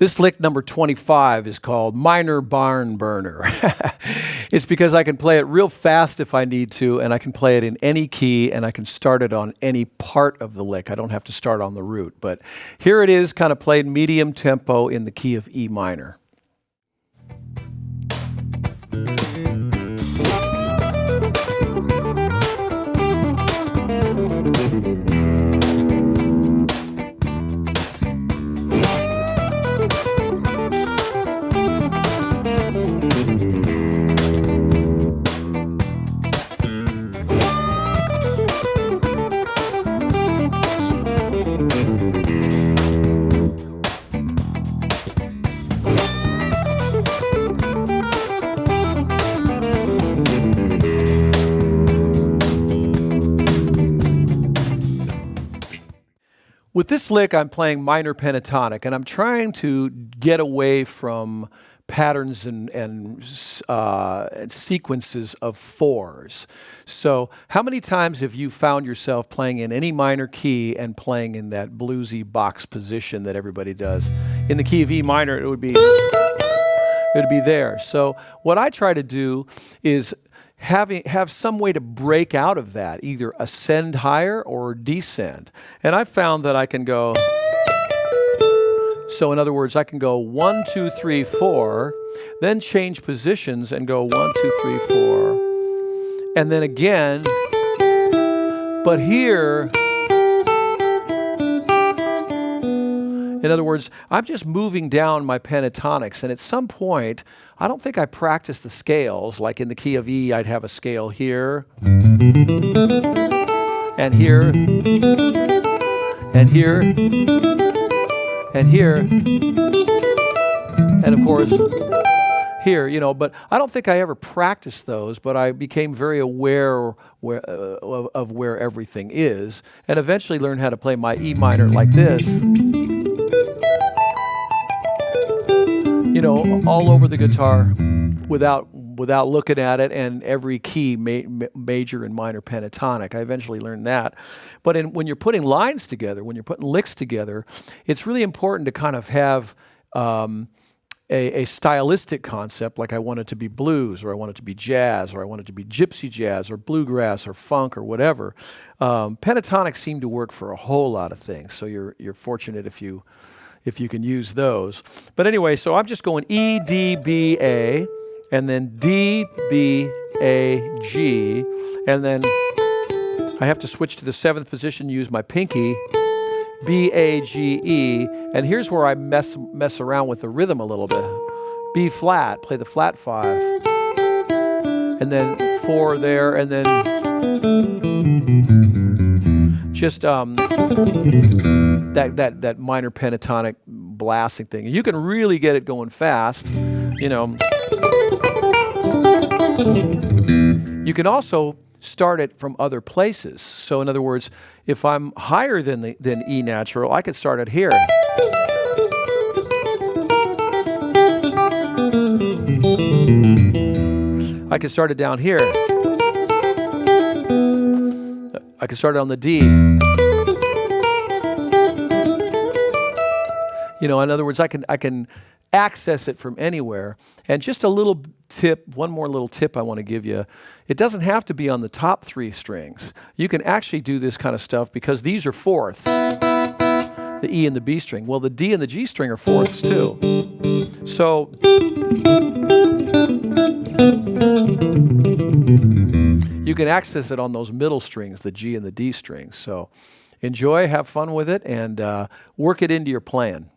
This lick number 25 is called Minor Barnburner. It's because I can play it real fast if I need to, and I can play it in any key, and I can start it on any part of the lick. I don't have to start on the root. But here it is, kind of played medium tempo in the key of E minor. With this lick, I'm playing minor pentatonic, and I'm trying to get away from patterns and sequences of fours. So how many times have you found yourself playing in any minor key and playing in that bluesy box position that everybody does? In the key of E minor, it would be there. So what I try to do is have some way to break out of that, either ascend higher or descend. And I've found that I can go, so in other words, I can go 1, 2, 3, 4, then change positions and go 1, 2, 3, 4, and then again, but here, in other words, I'm just moving down my pentatonics, and at some point, I don't think I practiced the scales. Like in the key of E, I'd have a scale here, and here, and here, and here, and of course, here, you know, but I don't think I ever practiced those, but I became very aware of where everything is, and eventually learned how to play my E minor like this. You know, all over the guitar without looking at it, and every key, major and minor pentatonic. I eventually learned that. But when you're putting lines together, when you're putting licks together, it's really important to kind of have a stylistic concept, like I want it to be blues, or I want it to be jazz, or I want it to be gypsy jazz, or bluegrass, or funk, or whatever. Pentatonics seem to work for a whole lot of things, so you're fortunate if you can use those. But anyway, so I'm just going E, D, B, A, and then D, B, A, G, and then I have to switch to the 7th position, use my pinky, B, A, G, E, and here's where I mess around with the rhythm a little bit. B flat, play the flat 5, and then 4 there, and then just that minor pentatonic blasting thing. You can really get it going fast, you know. You can also start it from other places. So in other words, if I'm higher than E natural, I could start it here. I could start it down here. I can start it on the D. You know, in other words, I can access it from anywhere. And just a little tip, one more little tip I want to give you. It doesn't have to be on the top 3 strings. You can actually do this kind of stuff because these are fourths, the E and the B string. Well, the D and the G string are fourths too. So you can access it on those middle strings, the G and the D strings. So enjoy, have fun with it, and work it into your plan.